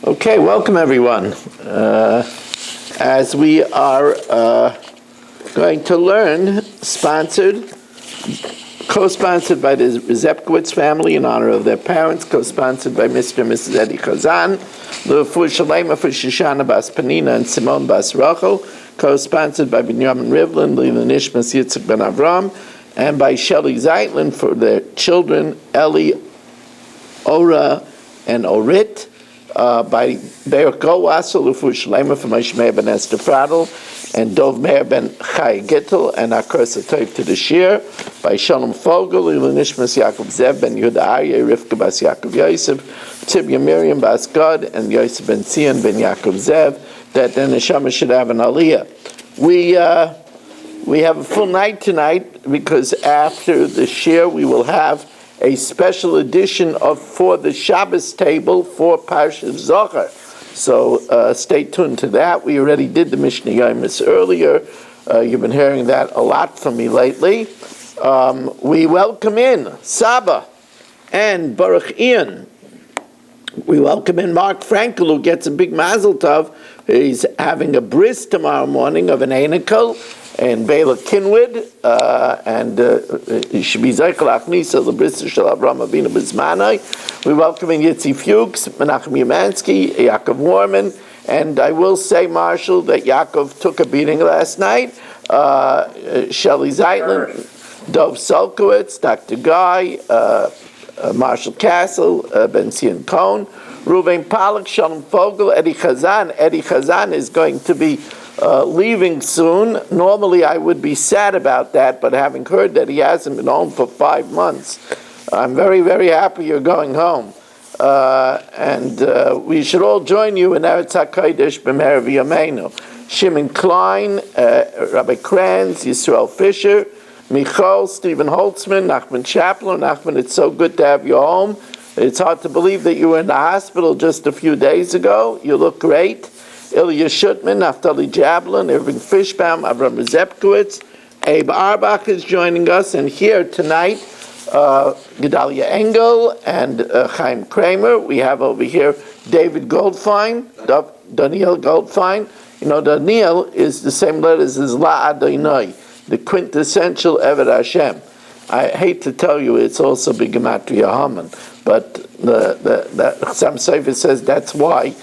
Okay, welcome everyone. As we are going to learn, co-sponsored by the Zepkowitz family in honor of their parents, co-sponsored by Mr. and Mrs. Eddie Chazan, L'Refuah Shalema for Shoshana Bas Panina and Simone Bas Rachel, co-sponsored by Binyamin Rivlin, Lila Nishmas Yitzchak Ben Avram, and by Shelley Zeitlin for their children, Ellie, Ora, and Orit, by Be'er Gowassel, L'Refuah Shalema for Moshe Meir Ben Esther Pradel, and Dov Meir Ben Chai Gittel, and Akos Atoiv to the Shir, by Shalom Fogel, Lila Nishmas Yaakov Zev Ben Yehuda Aryeh, Rivka Bas Yaakov Yosef, Tibya Miriam Bas Gad, and Yosef Ben Tzion Ben Yaakov Zev, that the neshama should have an aliyah. We have a full night tonight because after the shir we will have a special edition for the Shabbos table for Parashat Zohar. So stay tuned to that. We already did the Mishnah Yomis earlier. You've been hearing that a lot from me lately. We welcome in Saba and Baruch Ian. We welcome in Mark Frankel, who gets a big mazel tov. He's having a bris tomorrow morning of an Einikel and Bela Kinwood, and he should be Zeichel Achnisa, the bris shel Avraham Avinu Bizmanai. We welcome in Yitzi Fuchs, Menachem Yemansky, Yaakov Warman, and I will say, Marshall, that Yaakov took a beating last night. Shelley Zeitlin, Dov Solkowitz, Dr. Guy, Marshall Castle, Ben Zion Cohn, Ruvain Pollack, Shalom Fogel, Eddie Chazan. Eddie Chazan is going to be leaving soon. Normally I would be sad about that, but having heard that he hasn't been home for 5 months, I'm very, very happy you're going home. And we should all join you in Eretz HaKodesh b'meher v'yameinu. Shimon Klein, Rabbi Kranz, Yisrael Fisher, Michal, Stephen Holtzman, Nachman Chaplin. Nachman, it's so good to have you home. It's hard to believe that you were in the hospital just a few days ago. You look great. Ilya Shutman, Naftali Jablin, Irving Fishbaum, Avram Zepkowitz, Abe Arbach is joining us. And here tonight, Gedalia Engel and Chaim Kramer. We have over here David Goldfein, Daniel Goldfein. You know, Daniel is the same letters as La Adonai, the quintessential Eved Hashem. I hate to tell you, it's also Bigematria Haman, but the Chassam Sofer says that's why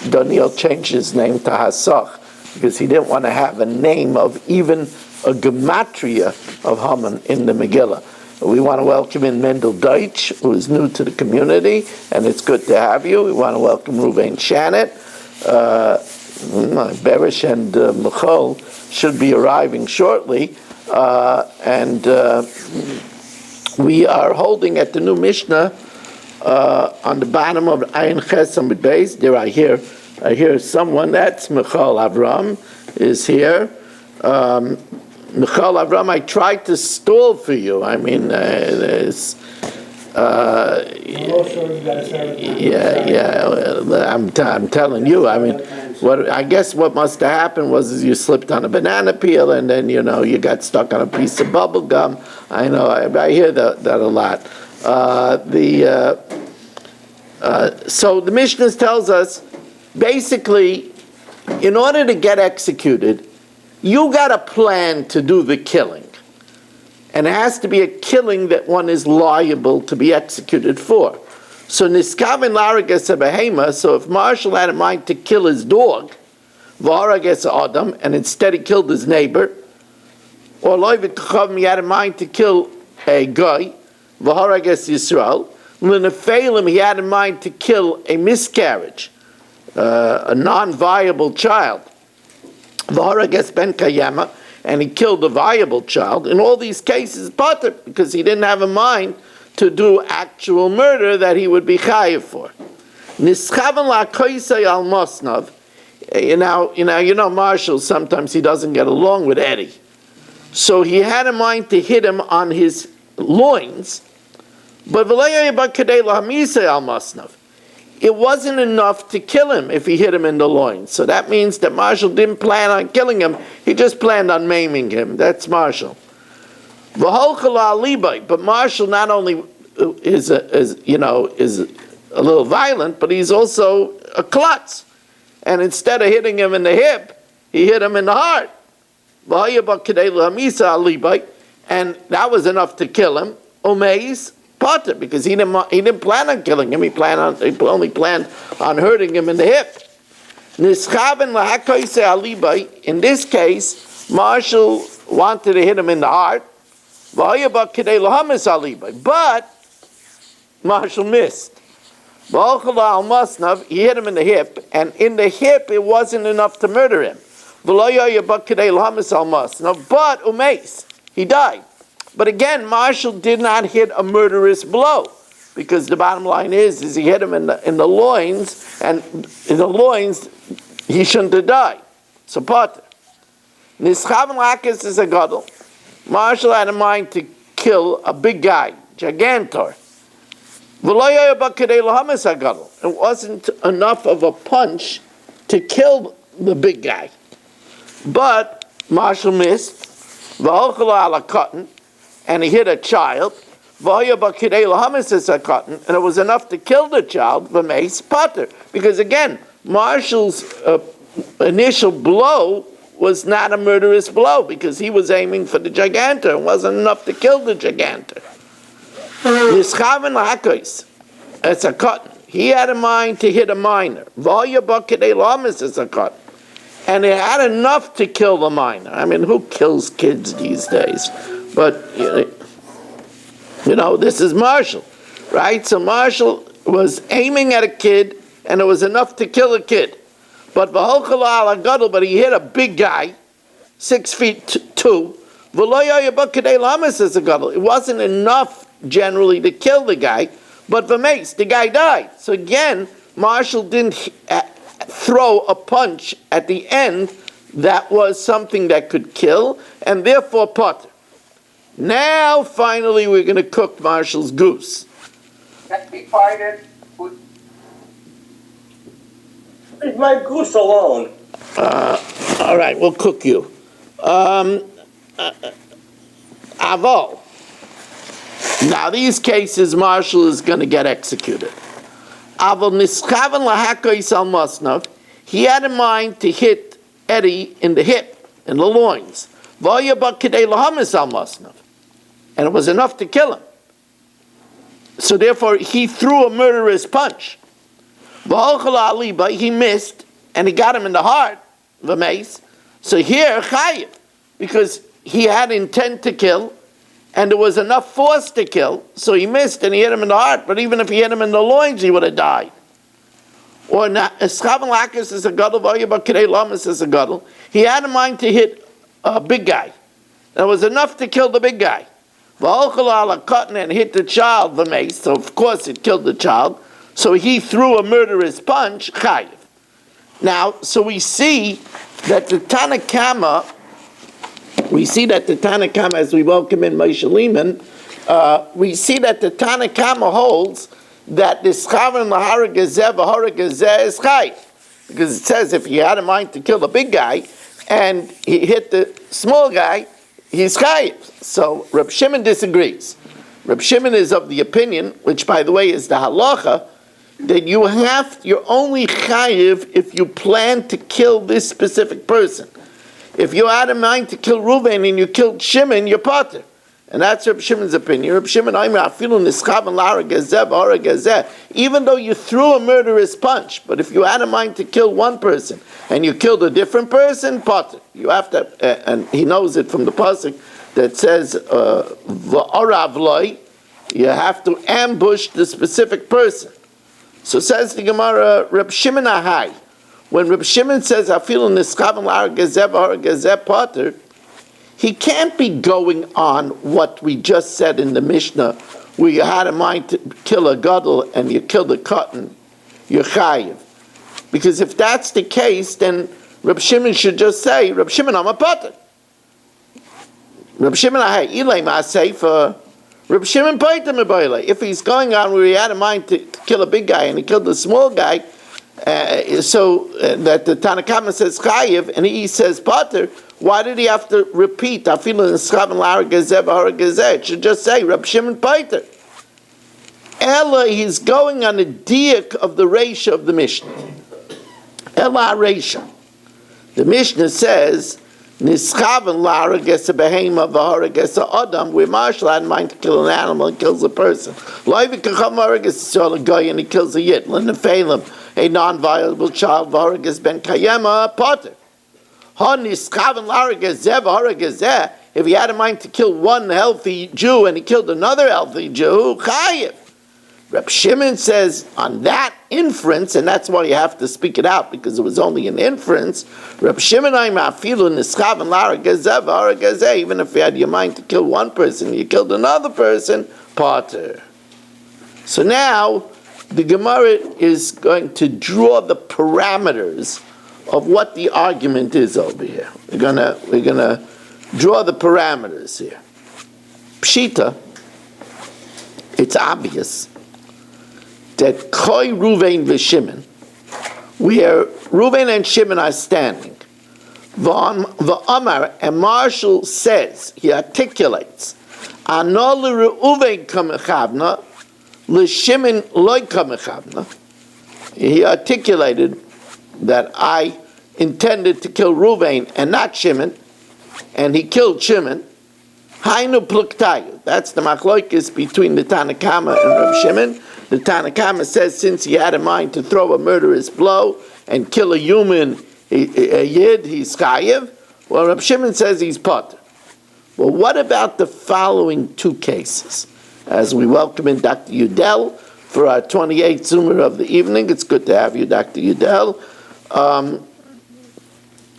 Daniel changed his name to Hasach, because he didn't want to have a name of even a gematria of Haman in the Megillah. We want to welcome in Mendel Deutsch, who is new to the community, and it's good to have you. We want to welcome Ruvain Shannon. Berish and Michal should be arriving shortly, and we are holding at the new Mishnah on the bottom of Ayin Ches Amud Beis. There I hear someone. That's Michal Avram is here. Michal Avram, I tried to stall for you. I mean, I'm telling you. I mean, I guess what must have happened was you slipped on a banana peel and then you got stuck on a piece of bubble gum. I know. I hear that a lot. So the Mishnah tells us basically, in order to get executed, you got a plan to do the killing. And it has to be a killing that one is liable to be executed for. So niskaven larages behema. So if Marshall had in mind to kill his dog, v'harages adam, and instead he killed his neighbor, or loyvit he had in mind to kill a guy, v'harages Yisrael, l'nefeilim he had in mind to kill a miscarriage, a non-viable child, v'harages ben kayama, and he killed a viable child. In all these cases, pater, because he didn't have in mind to do actual murder that he would be chayiv for. Nischaven la'koisei al mosnav. You know, Marshall, sometimes he doesn't get along with Eddie. So he had in mind to hit him on his loins, but it wasn't enough to kill him if he hit him in the loins. So that means that Marshall didn't plan on killing him, he just planned on maiming him. That's Marshall. But Marshall not only is a little violent, but he's also a klutz. And instead of hitting him in the hip, he hit him in the heart. And that was enough to kill him. Umeis potter, because he didn't plan on killing him. He only planned on hurting him in the hip. In this case, Marshall wanted to hit him in the heart, but Marshall missed. He hit him in the hip, and in the hip it wasn't enough to murder him. But Umeis, he died. But again, Marshall did not hit a murderous blow, because the bottom line is he hit him in the loins, and in the loins he shouldn't have died. So potter. Nischav Lakis is a gadol. Marshall had in mind to kill a big guy, gigantor. It wasn't enough of a punch to kill the big guy. But Marshall missed, and he hit a child, and it was enough to kill the child, because again, Marshall's initial blow was not a murderous blow, because he was aiming for the gigantor. It wasn't enough to kill the gigantor. It's a cotton. He had in mind to hit a minor. And it had enough to kill the minor. I mean, who kills kids these days? But, this is Marshall, right? So Marshall was aiming at a kid, and it was enough to kill a kid. But he hit a big guy, 6'2". It wasn't enough generally to kill the guy, but the guy died. So again, Marshall didn't throw a punch at the end that was something that could kill, and therefore potter. Now, finally, we're going to cook Marshall's goose. Let me find it. Leave my goose alone. All right, we'll cook you. Aval. Now, these cases, Marshall is going to get executed. Aval nischaven lahakois al masnav. He had in mind to hit Eddie in the hip, in the loins. Vayabak kidei lahamis al masnav. And it was enough to kill him. So therefore, he threw a murderous punch. He missed, and he got him in the heart, the mace. So here, chayiv, because he had intent to kill, and there was enough force to kill, so he missed and he hit him in the heart. But even if he hit him in the loins, he would have died. Or Eschaven Lakis is a gadol, Vayabak Kidei Lamas is a gadol. He had in mind to hit a big guy. That was enough to kill the big guy. And hit the child, the mace, so of course it killed the child. So he threw a murderous punch, chayiv. Now, so we see that the Tanakama, as we welcome in Moshe Lehman, we see that the Tanakama holds that the Schaven Lahara Gezeh V'Hara Gezeh is chayiv. Because it says if he had in mind to kill the big guy and he hit the small guy, he's chayiv. So Reb Shimon disagrees. Reb Shimon is of the opinion, which by the way is the halacha, that you're only chayiv if you plan to kill this specific person. If you had in mind to kill Reuven and you killed Shimon, you're potter. And that's Reb Shimon's opinion. Reb Shimon, even though you threw a murderous punch, but if you had in mind to kill one person and you killed a different person, potter. You have to, and he knows it from the pasuk that says, you have to ambush the specific person. So says the Gemara, Reb Shimon Ahai. When Reb Shimon says, "Afilu nischaven la'ar gezeh v'har gezeh potter," he can't be going on what we just said in the Mishnah, where you had in mind to kill a gadol and you killed a cotton, you're chayiv. Because if that's the case, then Reb Shimon should just say, "Reb Shimon, I'm a potter." Reb Shimon Ahai, ilay ma'aseifa. Reb Shimon Paitam Abayla. If he's going on where he had in mind to kill a big guy and he killed the small guy, that the Tanakama says chayiv and he says pater, why did he have to repeat? It should just say Reb Shimon Paitam. Ella, he's going on a diak of the ratio of the Mishnah. Ela Reisha. The Mishnah says, Nischaven lara gets a behema v'hara gets a adam. Where Marshall had in mind to kill an animal and kills a person. Loivi kachamara gets a guy and he kills a yitl and a phelim, a non-viable child v'hara gets ben kayema potter. Ha nischaven lara gets zeh v'hara gets zeh. If he had in mind to kill one healthy Jew and he killed another healthy Jew, chayiv. Reb Shimon says on that inference, and that's why you have to speak it out because it was only an inference. Reb Shimon afilu nischav and lara gezev v'hara gezeh. Even if you had your mind to kill one person, you killed another person, pater. So now the Gemara is going to draw the parameters of what the argument is over here. We're gonna draw the parameters here. Pshita, it's obvious that Koi, Ruvain, v'Shimon, where Ruvain and Shimon are standing, v'Amar, and Marshall says, he articulates, Ano l'Ruvain kamechavna, l'Shimon loy kamechavna. He articulated that I intended to kill Ruvain and not Shimon, and he killed Shimon. Hainu pluktayu. That's the machloikis between the Tanakama and Reb Shimon. The Tanakama says since he had in mind to throw a murderous blow and kill a human, a yid, he's chayiv. Well, Reb Shimon says he's potter. Well, what about the following two cases? As we welcome in Dr. Udell for our 28th Zoomer of the evening. It's good to have you, Dr. Udell.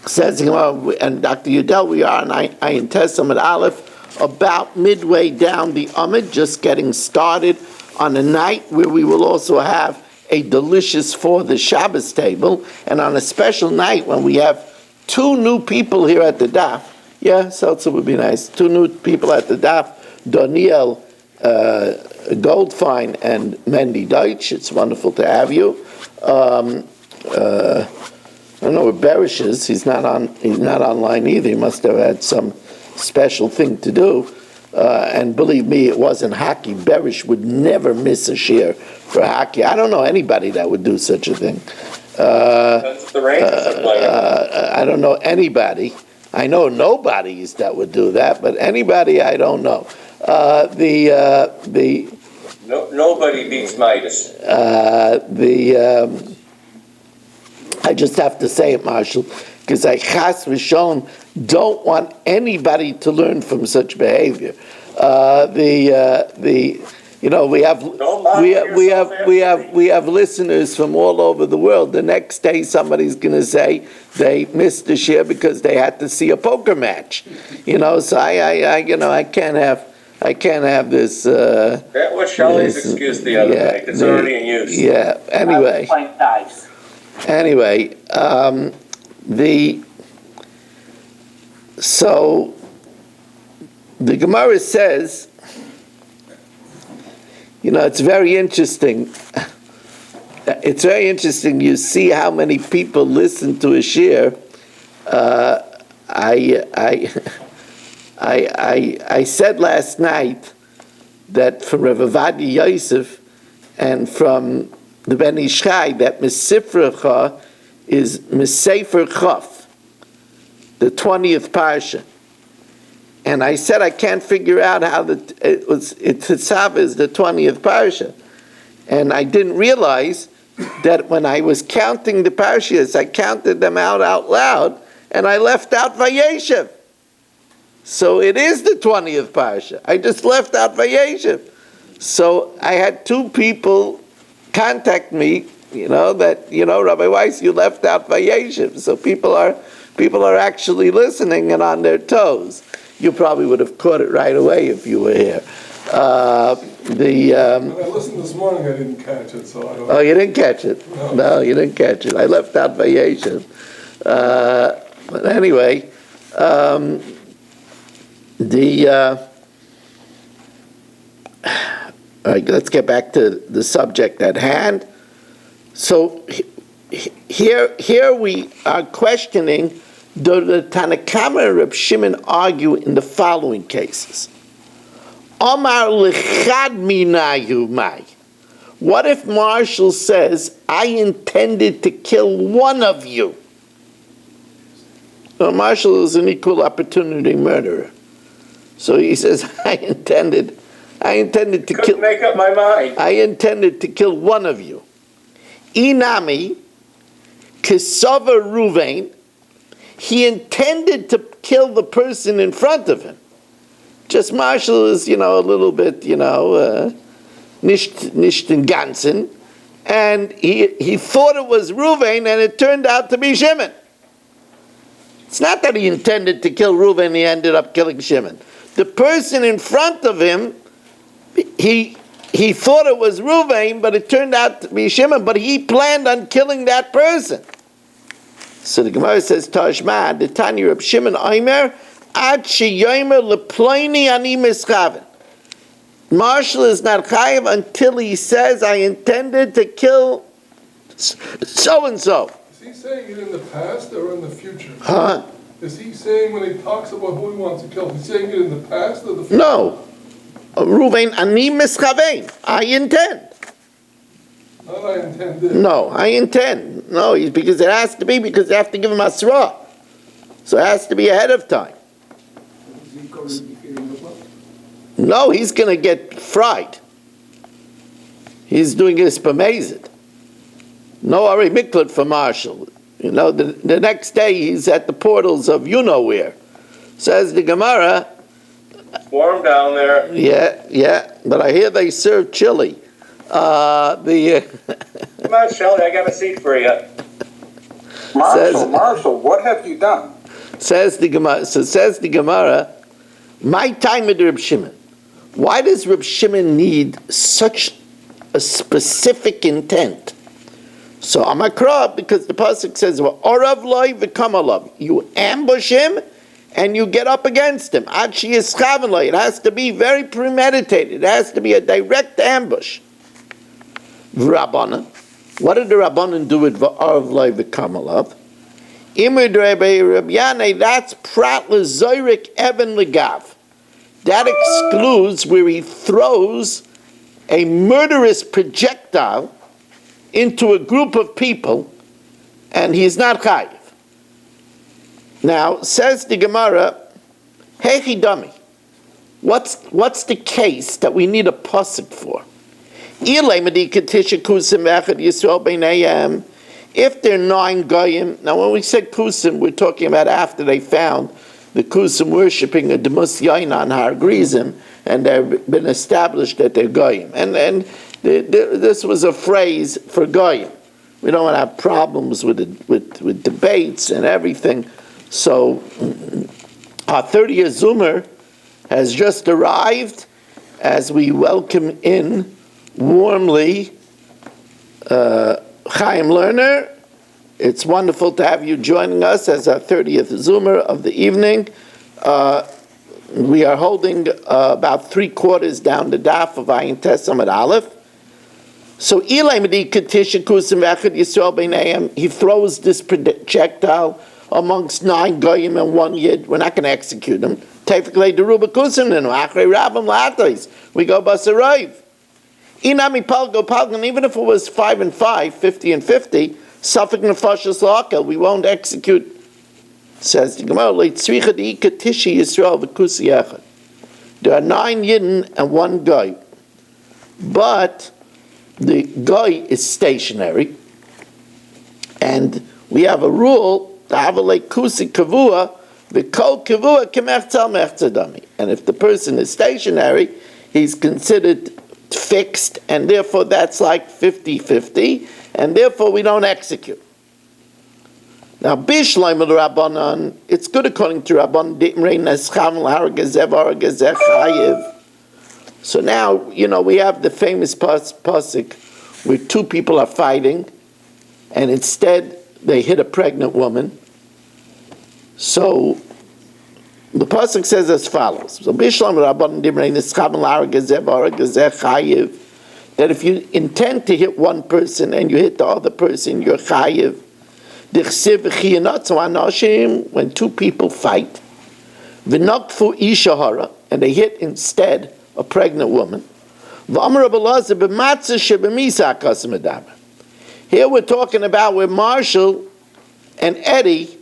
Says, and Dr. Udell, we are in Ayin Testament Aleph, about midway down the Amid, just getting started on a night where we will also have a delicious for the Shabbos table, and on a special night when we have two new people here at the Daf. Yeah, Seltzer would be nice. Two new people at the Daf, Doniel Goldfein and Mendy Deutsch. It's wonderful to have you. I don't know where Berish is. He's not online either. He must have had some special thing to do. And believe me, it wasn't hockey. Berish would never miss a share for hockey. I don't know anybody that would do such a thing. That's the Rangers player. I don't know anybody. I know nobodies that would do that, but anybody I don't know. Nobody beats Midas. I just have to say it, Marshall, because I chas v'shon don't want anybody to learn from such behavior. We have listeners from all over the world. The next day, somebody's going to say they missed the share because they had to see a poker match. So I can't have this. That was Shelley's excuse the other night. It's already in use. Yeah. Anyway. So the Gemara says, it's very interesting. It's very interesting. You see how many people listen to a shir. I said last night that from Rav Avadi Yosef and from the Ben Ish Chai that Mesifrecha is Mesefer Chaf, the 20th parsha. And I said I can't figure out how Tzav is the 20th parsha. And I didn't realize that when I was counting the parshas, I counted them out loud, and I left out Vayeshev. So it is the 20th parsha. I just left out Vayeshev. So I had two people contact me, Rabbi Weiss, you left out Vayeshev. So people are actually listening and on their toes. You probably would have caught it right away if you were here. When I listened this morning, I didn't catch it, so I don't. Oh, you didn't catch it? No, you didn't catch it. I left out Vayeshev. But anyway, all right, let's get back to the subject at hand. So here we are questioning, do the Tanakama and Reb Shimon argue in the following cases? Omar lechad minayu mai. What if Marshall says, I intended to kill one of you? Well, Marshall is an equal opportunity murderer. So he says, I intended to kill. Couldn't make up my mind. I intended to kill one of you. Inami, Kisava Ruvain, he intended to kill the person in front of him. Just Marshall is, a little bit, nicht in Ganzen. And he thought it was Ruvain, and it turned out to be Shimon. It's not that he intended to kill Reuven and he ended up killing Shimon. The person in front of him, he thought it was Reuven, but it turned out to be Shimon, but he planned on killing that person. So the Gemara says, Tashma, the Tanya of Shimon Omer, Ad sheyomer leploini ani mischaven. Marshall is not chayiv until he says, I intended to kill so-and-so. Is he saying it in the past or in the future? Huh? Is he saying when he talks about who he wants to kill, he's saying it in the past or the future? No. Ruvain, ani mischaven. I intend. Not I intended. No, I intend. No, because it has to be, because they have to give him asra. So it has to be ahead of time. Is he going to be getting the blood? No, he's going to get fried. He's doing this b'mezid. No Ari Miklat for Marshall. The next day he's at the portals of you-know-where. Says the Gemara. Warm down there. Yeah, but I hear they serve chili. Come on, Shelley, I got a seat for you. Marshall, what have you done? Says the Gemara, my time with Reb Shimon. Why does Reb Shimon need such a specific intent? So Amakra, because the pasuk says, "Orav loy v'kamalav." You ambush him and you get up against him. Ad she'yischaven loy. It has to be very premeditated. It has to be a direct ambush. V'Rabbanan. What did the Rabbanan do with Orav loy v'kamalav? Imud Rabbi Yannai. That's prat lezorik even legav. That excludes where he throws a murderous projectile into a group of people, and he's not chayiv. Now, says the Gemara, Hechi Dami, what's the case that we need a pasuk for? If they're 9 goyim, now when we said kusim, we're talking about after they found the kusim worshipping a demus yain on Har Grizim, and they've been established that they're goyim. And this was a phrase for goyim. We don't want to have problems with debates and everything. So our 30th Zoomer has just arrived as we welcome in warmly Chaim Lerner. It's wonderful to have you joining us as our 30th Zoomer of the evening. We are holding about 3/4 down the daf of Ayin Tes Amud Aleph. So he throws this projectile amongst 9 goyim and 1 yid. We're not going to execute him. We go basarayv. Inami palgo palgan. Even if it was 5 and 5, 50 and 50, suffik nefashos la'akel, we won't execute. Says the Gemara, there are 9 yidden and 1 guy, but the guy is stationary, and we have a rule. And if the person is stationary, he's considered fixed, and therefore that's like 50-50, and therefore we don't execute. Now, Bishleim the Rabbanan, it's good according to Rabbanan. So now, we have the famous pasuk where 2 people are fighting, and instead they hit a pregnant woman. So the pasuk says as follows: So Bishleim Rabbanan that if you intend to hit one person and you hit the other person, you're chayiv. When 2 people fight, and they hit instead a pregnant woman, Here we're talking about where Marshall and Eddie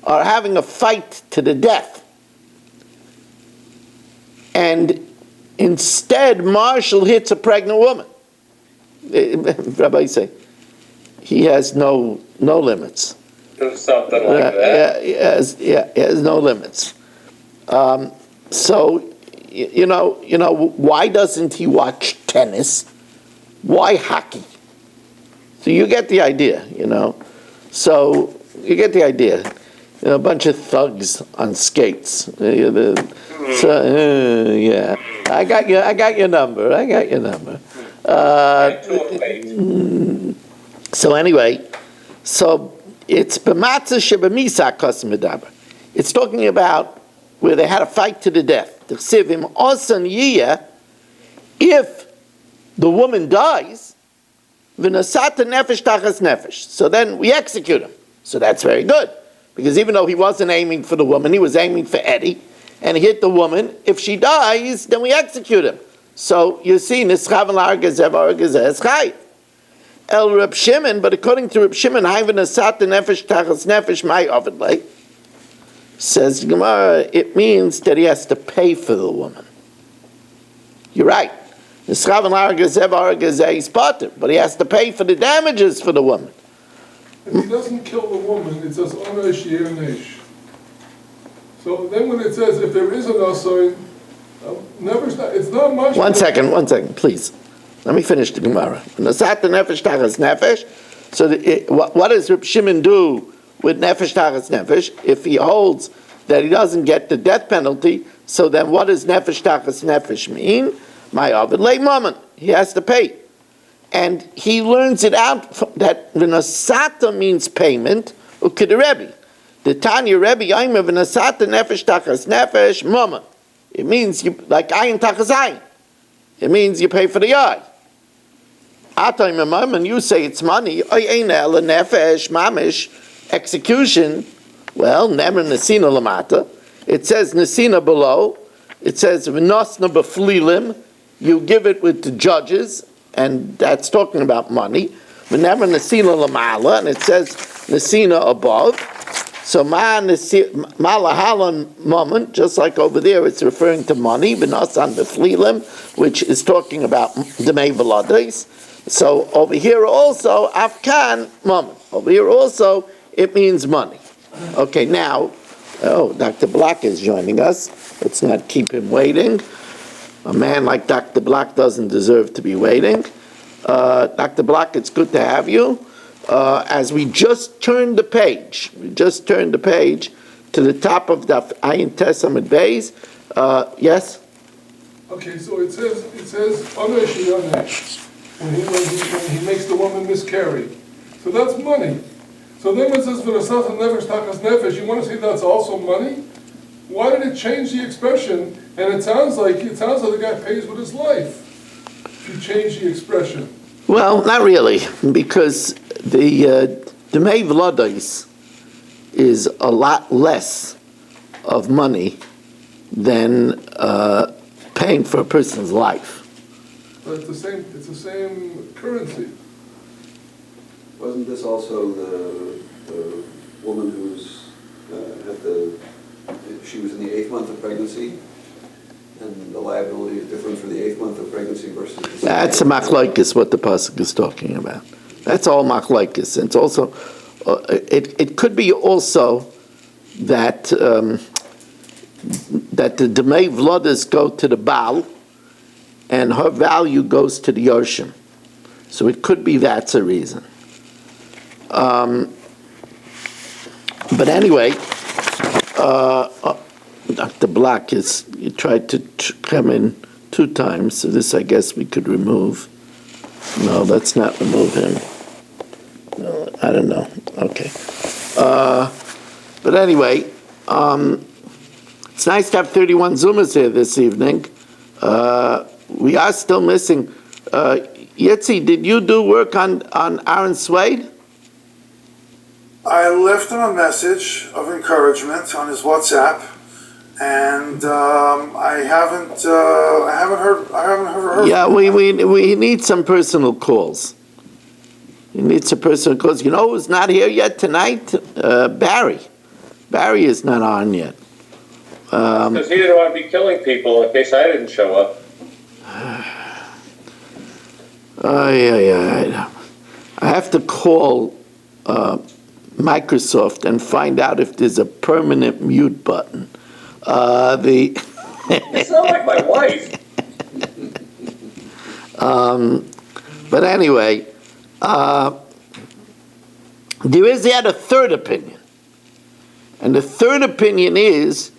are having a fight to the death. And instead, Marshall hits a pregnant woman. Rabbi say, he has no limits. Do something like that. He has no limits. So, why doesn't he watch tennis? Why hockey? So you get the idea, So you get the idea. A bunch of thugs on skates. I got your number. So anyway, it's b'matzah shebemisa kosim medaber. It's talking about where they had a fight to the death. T'chsivim osan yiyah, if the woman dies, v'nasata nefesh tachas nefesh. So then we execute him. So that's very good. Because even though he wasn't aiming for the woman, he was aiming for Eddie, and he hit the woman. If she dies, then we execute him. So you see, nischav l'argezev argezeh chayv. El Reb Shimon, but according to Reb Shimon, hayven asat nefesh tachas nefesh my ovidlay. Says Gemara, it means that he has to pay for the woman. You're right. Nischav l'argezev argezeh is potter, but he has to pay for the damages for the woman. If he doesn't kill the woman, it says onesh yenesh. So then when it says if there is an asoin, it's not much. One second, please. Let me finish the Gemara. Nasat nefesh tachas nefesh. So what does Reb Shimon do with nefesh tachas nefesh? If he holds that he doesn't get the death penalty, so then what does nefesh tachas nefesh mean? My avid lay moment. He has to pay. And he learns it out that v'nasata means payment, ukid Rebbe. The Tanya Rebbe Yaimer v'nasata nefesh tachas nefesh mama. It means like ayin tachas ayin. It means you pay for the eye. Atay and you say it's money. Ayin el nefesh mamish execution. Well, never nesina lamata. It says nesina below. It says v'nosna b'flilim. You give it with the judges. And that's talking about money. Whenever Nesina Lamala, and it says Nesina above. So Malahalan moment, just like over there, it's referring to money, Benasan Beflilim, which is talking about Demei Velades. So over here also, Afkan moment. Over here also, it means money. Okay, now, Dr. Black is joining us. Let's not keep him waiting. A man like Dr. Black doesn't deserve to be waiting. Dr. Black, it's good to have you. As we just turned the page to the top of the Ayin Tesamid Beis. Yes? Okay, so it says onesh yenesh when he makes the woman miscarry. So that's money. So then when it says v'nasata nefesh tachas nefesh, you want to say that's also money? Why did it change the expression? And it sounds like the guy pays with his life. You change the expression. Well, not really, because the Demei Velades is a lot less of money than paying for a person's life. But it's the same currency. Wasn't this also the woman who's she was in the 8th month of pregnancy, and the liability is different for the 8th month of pregnancy versus the That's a machlokes, what the pasuk is talking about. That's all machlokes. It's also, it could be also that that the Demei Vlodas go to the Baal, and her value goes to the Yoshim. So it could be that's a reason. But anyway, Dr. Black you tried to come in 2 times, so this I guess we could remove. No, let's not remove him. No, I don't know. Okay. But anyway, it's nice to have 31 Zoomers here this evening. We are still missing. Yitzi, did you do work on Aaron Swade? I left him a message of encouragement on his WhatsApp, and I haven't heard. Yeah, we need some personal calls. You need some personal calls. You know who's not here yet tonight? Barry. Barry is not on yet. Because he didn't want to be killing people in case I didn't show up. I have to call Microsoft and find out if there's a permanent mute button. You sound like my wife. But anyway, there is yet a third opinion. And the third opinion is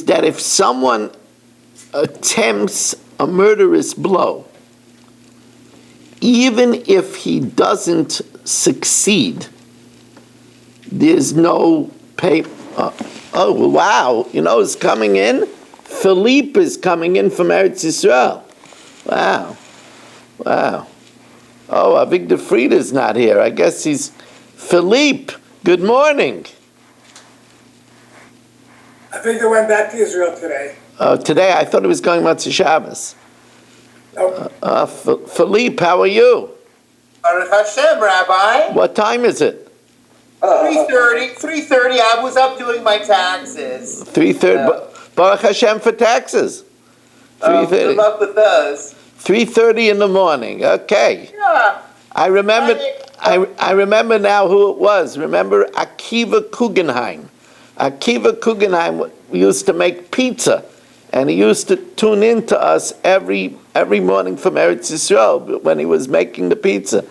that if someone attempts a murderous blow, even if he doesn't succeed, there's no pay. Oh, wow. You know who's coming in? Philippe is coming in from Eretz Yisrael. Wow. Oh, Avigdor Frieda's not here. I guess he's... Philippe, good morning. Avigdor went back to Israel today. Today, I thought he was going Motzei Shabbos. Nope. Philippe, how are you? Baruch Hashem, Rabbi. What time is it? 3:30. 3:30. I was up doing my taxes. 3:30. Baruch Hashem for taxes. 3:30. Good luck with those. 3:30 in the morning. Okay. Yeah. I remember now who it was. Remember Akiva Kugenheim. Akiva Kugenheim used to make pizza, and he used to tune in to us every morning from Eretz Yisrael when he was making the pizza.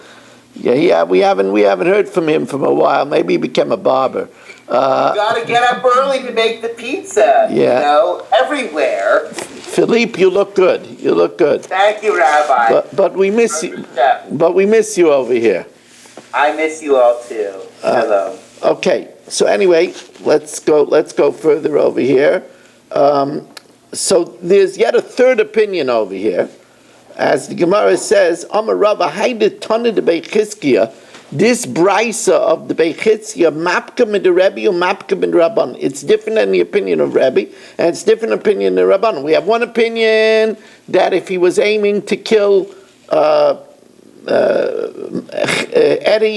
Yeah, we haven't heard from him for a while. Maybe he became a barber. You gotta get up early to make the pizza. Yeah. You know, everywhere. Philippe, you look good. You look good. Thank you, Rabbi. But we miss you. But we miss you over here. I miss you all too. Hello. Okay. So anyway, let's go further over here. So there's yet a third opinion over here. As the Gemara says, Amar Rava Haida Tana de Beichizkiya, this brisa of the Beichizkiya, Mapka mit the Rebbe or Mapka mit Rabban. It's different than the opinion of Rebbe, and it's different opinion than Rabban. We have one opinion that if he was aiming to kill Eddie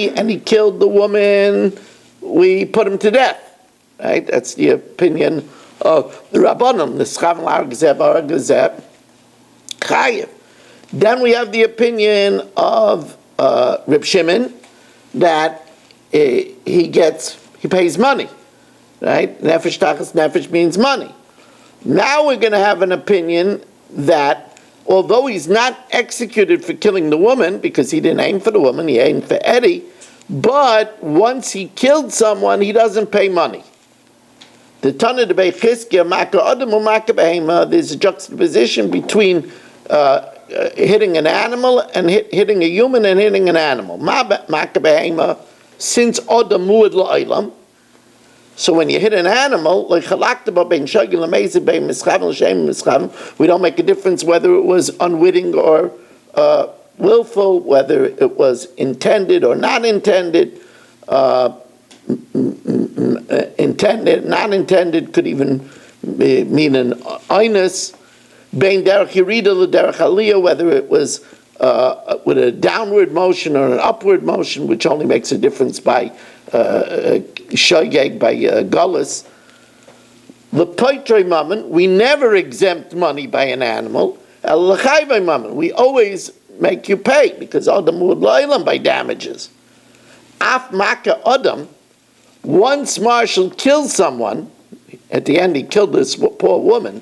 and he killed the woman, we put him to death. Right? That's the opinion of the Rabbanim. The Schavan Argazeb Chayev. Then we have the opinion of Reb Shimon that he pays money, right? Nefesh tachas nefesh means money. Now we're going to have an opinion that although he's not executed for killing the woman because he didn't aim for the woman, he aimed for Eddie, but once he killed someone, he doesn't pay money. The Tana de Beichizkiya Maka Adam or Maka Behema. There's a juxtaposition between hitting an animal and hitting a human and hitting an animal. Since Adam muad la'olam, so when you hit an animal, we don't make a difference whether it was unwitting or willful, whether it was intended or not intended. Intended, not intended could even mean an einus. Bein derech yerida l'derech aliyah, whether it was with a downward motion or an upward motion, which only makes a difference by shogeg, by gullus. L'poitrei mammon, we never exempt money by an animal. L'chayvei mammon, we always make you pay because adam muad la'olam by damages. Af maka adam, once Marshall kills someone, at the end he killed this poor woman.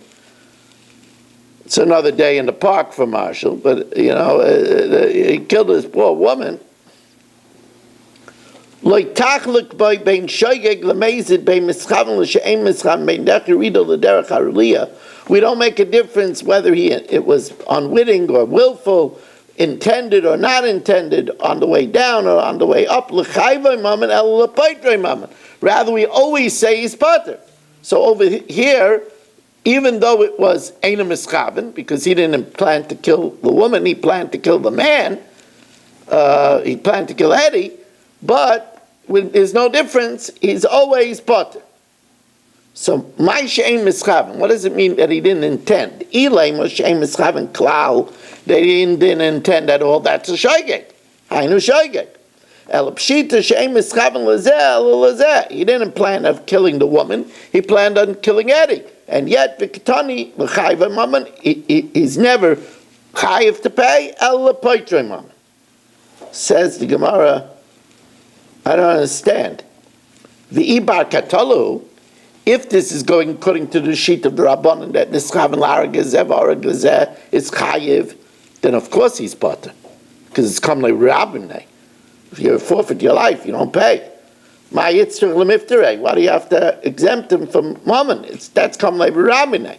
It's another day in the park for Marshall, but he killed this poor woman. We don't make a difference whether it was unwitting or willful, intended or not intended, on the way down or on the way up. Rather, we always say he's pater. So over here, even though it was Eina Mischaven, because he didn't plan to kill the woman, he planned to kill the man, he planned to kill Eddie, but there's no difference, he's always pater. So, my she'ein mischaven, what does it mean that he didn't intend? Elay was she'ein mischaven klal, that he didn't intend at all, that's a shoygeg. Hainu shoygeg. El pshita she'ein mischaven lazeh. He didn't plan of killing the woman, he planned on killing Eddie. And yet, v'ketani, v'chayv mammon, he's never chayiv to pay, el lepoitrei mammon. Says the Gemara, I don't understand. The ibar katalu, if this is going according to the sheet of the Rabbanan that nischaven la'aragazeh v'aragazeh is chayiv, then of course he's potter, because it's come like rabbinay. If you forfeit your life, you don't pay. My yitzchak lemifterei. Why do you have to exempt him from mammon? That's come like rabbinay.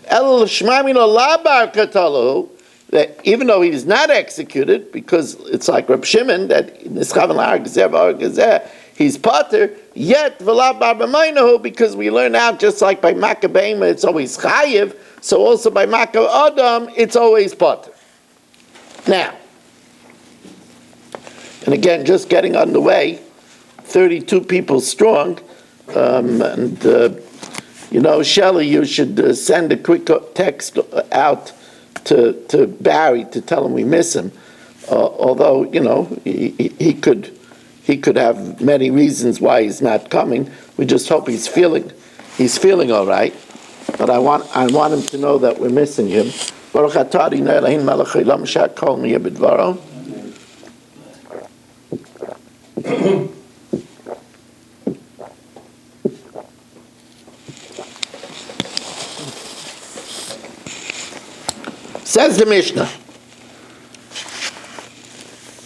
El shmamino labar katalu. That even though he is not executed, because it's like Reb Shimon that nischaven la'aragazeh he's potter, yet v'la bar b'maynahu, because we learn out just like by Maccabema it's always chayiv, so also by Makkah Adam it's always potter. Now, and again, just getting underway, 32 people strong, Shelley, you should send a quick text out to Barry to tell him we miss him. Although he could have many reasons why he's not coming. We just hope he's feeling all right. But I want him to know that we're missing him. Baruch atah Adonai Eloheinu melech haolam shehakol niyeh b'dvaro. Says the Mishnah,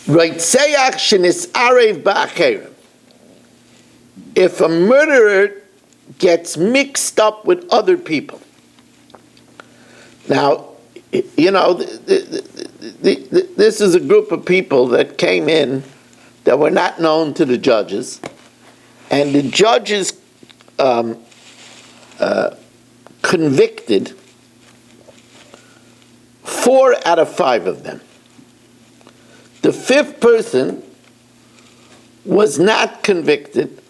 Reitzeach shenis arev ba'acherim. If a murderer gets mixed up with other people. Now, this is a group of people that came in that were not known to the judges, and the judges convicted 4 out of 5 of them. The 5th person was not convicted,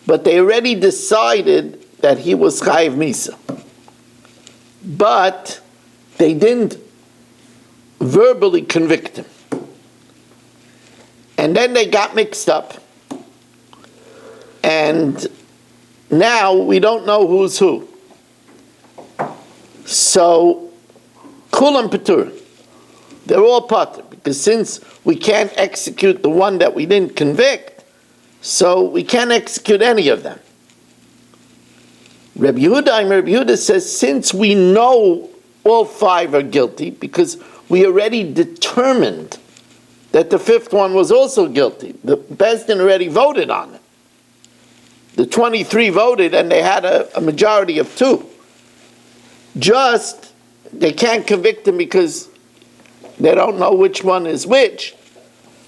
but they already decided that he was chayiv misa. But they didn't verbally convict him. And then they got mixed up. And now we don't know who's who. So, kulam patur. They're all patur. Because since we can't execute the one that we didn't convict, so we can't execute any of them. Rabbi Yehuda says, since we know all 5 are guilty, because we already determined that the 5th one was also guilty. The Beis Din already voted on it. The 23 voted, and they had a majority of 2. Just, they can't convict him because they don't know which one is which.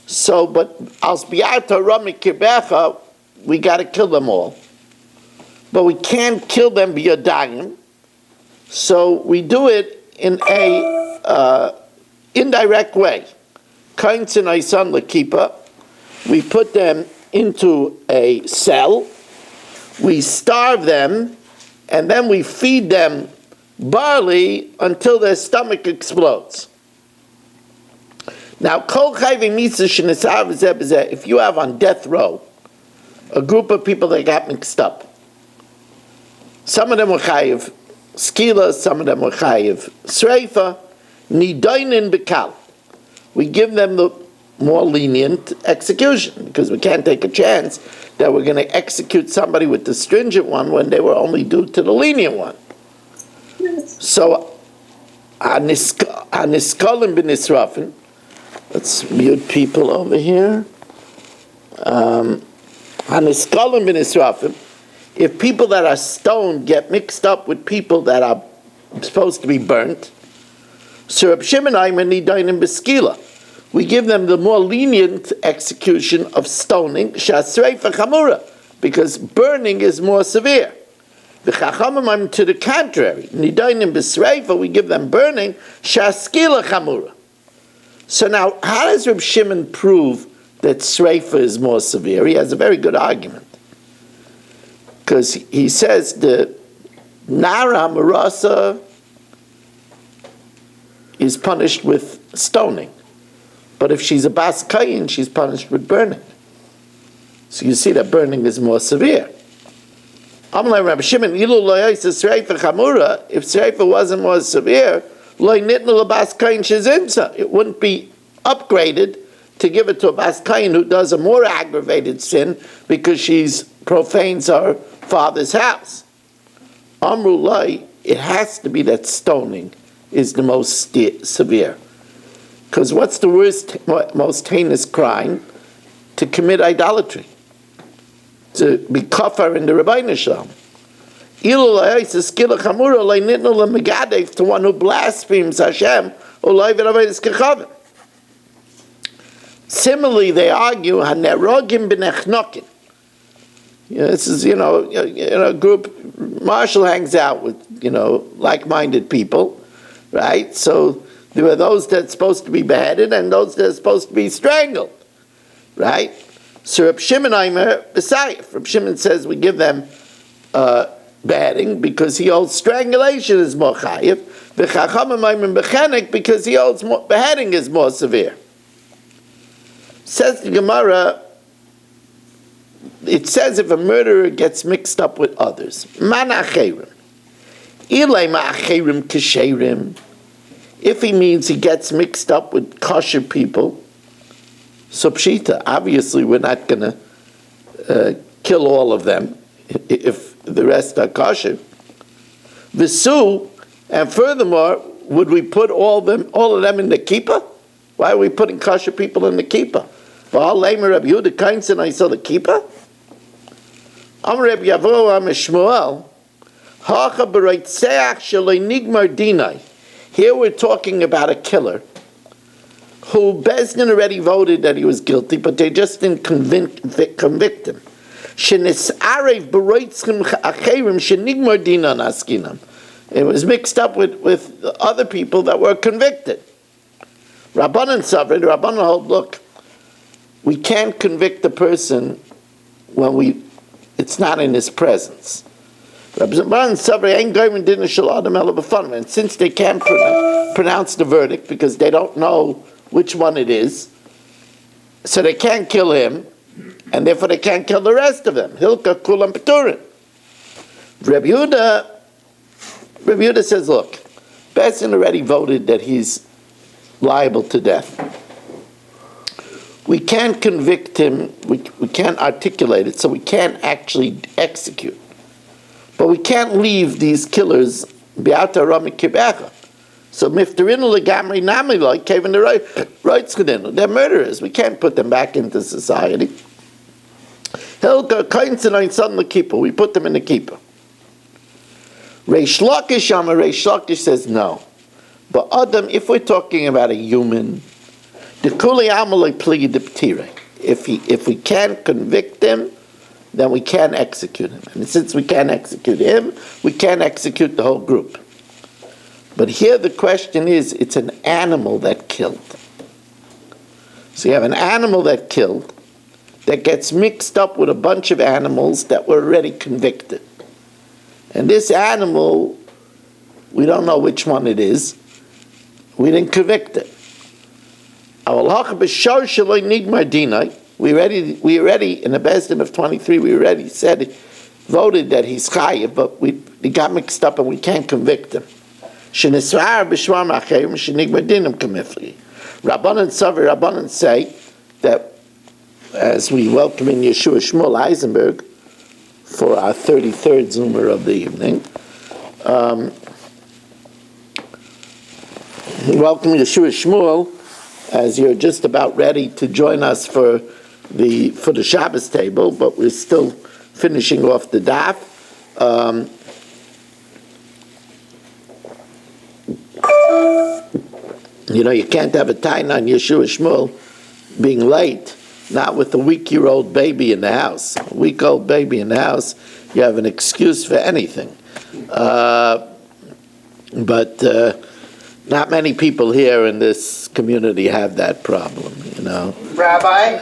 So, but as bi'ata rami kirbecha, we got to kill them all. But we can't kill them b'yadayim. So we do it in a indirect way. Kainsin aisan lekipa. We put them into a cell. We starve them, and then we feed them barley until their stomach explodes. Now, if you have on death row a group of people that got mixed up, some of them were chayiv skila, some of them were chayiv sreifa, nidainin bekal. We give them the more lenient execution, because we can't take a chance that we're going to execute somebody with the stringent one when they were only due to the lenient one. So, aniskolim b'nisrafin. Let's mute people over here. Aniskolim b'nisrafin. If people that are stoned get mixed up with people that are supposed to be burnt, so Reb Shimon Ayman nidainin b'skila. We give them the more lenient execution of stoning, shasreifa chamura, because burning is more severe. The chachamim to the contrary, nidainin b'sreifa, we give them burning, shaskila chamura. So now, how does Reb Shimon prove that sreifa is more severe? He has a very good argument. Because he says the Nara Marasa is punished with stoning. But if she's a Bas Kayin, she's punished with burning. So you see that burning is more severe. Amalei Rabbi Shimon, Ilu lo yaisa Sreifa Chamura, if Sreifa wasn't more severe, lo nitnu lebas kain shezinsa, it wouldn't be upgraded to give it to a Bas Kain who does a more aggravated sin because she's profanes her father's house. Amru Lai, it has to be that stoning is the most severe. Because what's the most heinous crime? To commit idolatry. To be kafar in the Rabbeinu Shalom. To one who blasphemes Hashem, similarly, they argue, Hanerogim b'nechnokin. This is, a group, Marshall hangs out with, like-minded people, right? So there are those that's supposed to be beheaded and those that are supposed to be strangled, right? So Reb Shimon Aimer B'sayif. Reb Shimon says we give them beheading because he holds strangulation is more chayiv. V'chachamim Aimer B'chenek because he holds beheading is more severe. Says the Gemara, it says if a murderer gets mixed up with others, man acherim, ilay ma'acherim kisherim, if he means he gets mixed up with kosher people, so pshita, obviously we're not going to kill all of them if the rest are kosher. V'su, and furthermore, would we put all of them in the kippah? Why are we putting kosher people in the kippah? V'al leimer Rabbi Yehuda Kainson, I saw the kippah. Am Reb Yavo Am Shmuel, hacha b'reitzeach sheloi nigmar dinai. Here we're talking about a killer who Bezdin already voted that he was guilty, but they just didn't convict him. It was mixed up with other people that were convicted. Rabbanan Savrid, Rabbanan hold, look, we can't convict the person when it's not in his presence. And since they can't pronounce the verdict because they don't know which one it is, so they can't kill him, and therefore they can't kill the rest of them. Hilka kulam peturin. Rabbi Yehuda says, look, Bezdin already voted that he's liable to death. We can't convict him, we can't articulate it, so we can't actually execute. But we can't leave these killers be'ata rami kibecha. So miftarinu legamri nami like caving the rights within. They're murderers. We can't put them back into society. Hilka kainsin ein son lekipa. We put them in the kippah. Reish Lakish says no. But Adam, if we're talking about a human, the kuli amalei pligi de ptire. If we can't convict him, then we can't execute him. And since we can't execute him, we can't execute the whole group. But here the question is, it's an animal that killed. So you have an animal that killed, that gets mixed up with a bunch of animals that were already convicted. And this animal, we don't know which one it is. We didn't convict it. We already in the Bezdin of 23, we already voted that he's chayiv, but he got mixed up and we can't convict him. Rabbanan say that as we welcome in Yeshua Shmuel Eisenberg for our 33rd Zoomer of the evening, welcome Yeshua Shmuel as you're just about ready to join us for the Shabbos table, but we're still finishing off the daf. You can't have a time on Yeshua Shmuel being late, not with a week-old baby in the house. A week-old baby in the house, you have an excuse for anything. But not many people here in this community have that problem, Rabbi?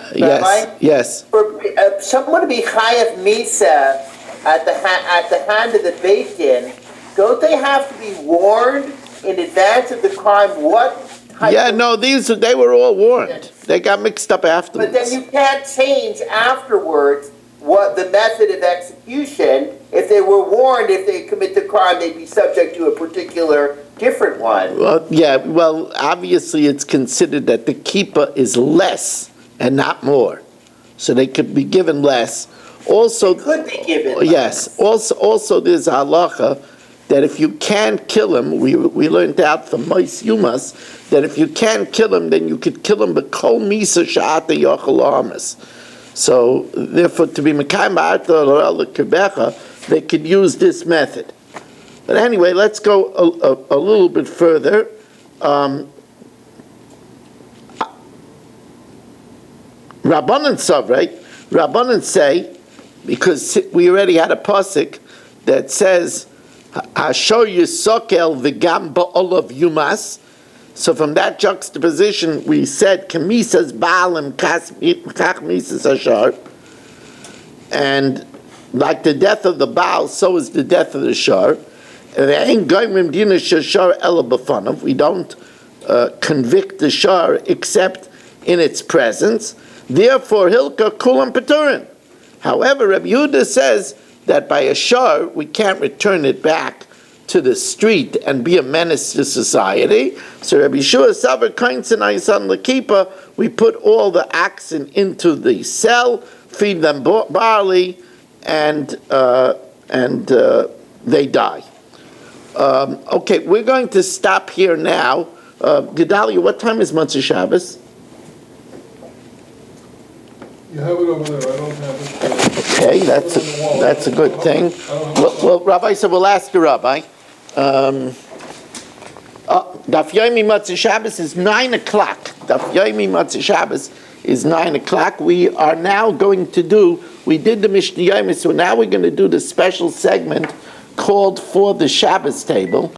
Yes. For someone to be chayav misa, at the hand of the bacon, don't they have to be warned in advance of the crime what type Yeah, of... no, they were all warned. They got mixed up afterwards. But then you can't change afterwards what the method of execution. If they were warned, if they commit the crime, they'd be subject to a particular different one. Well, yeah, well, obviously it's considered that the keeper is less and not more. So they could be given less. Also, Could be given less. yes, also there's a halacha that if you can't kill him, we learned out from Mois Yumas, that if you can't kill him, then you could kill him b'kol misa sha'ata yochel ha'amas. So, therefore, to be mekayim ba'arta l'rel l'kebecha, they could use this method. But anyway, let's go a little bit further. Rabbanan Savrei, Rabbanan say, because we already had a pasuk that says, Hashor Yisokel v'gam ba'olav yumas. So from that juxtaposition, we said, Kamisas ba'alim kach misas hashar. And like the death of the Baal, so is the death of the Shar. We don't convict the Shar except in its presence. Therefore, Hilka Kulam Peturin. However, Rabbi Yehuda says that by a Shar, we can't return it back to the street and be a menace to society. So Rabbi Yeshua Savar Kainson Aysan Lakipa, we put all the oxen into the cell, feed them barley, and they die. Okay, we're going to stop here now. Gedalia, what time is Motzei Shabbos? You have it over there, I don't have it. Okay, that's a good thing. Well, Rabbi said we'll ask the Rabbi. Daf Yomi Motzei Shabbos is 9 o'clock. Daf Yomi Motzei Shabbos is 9 o'clock. We are now going to do, we did the Mishnah Yomi, so now we're going to do the special segment called For the Shabbos Table.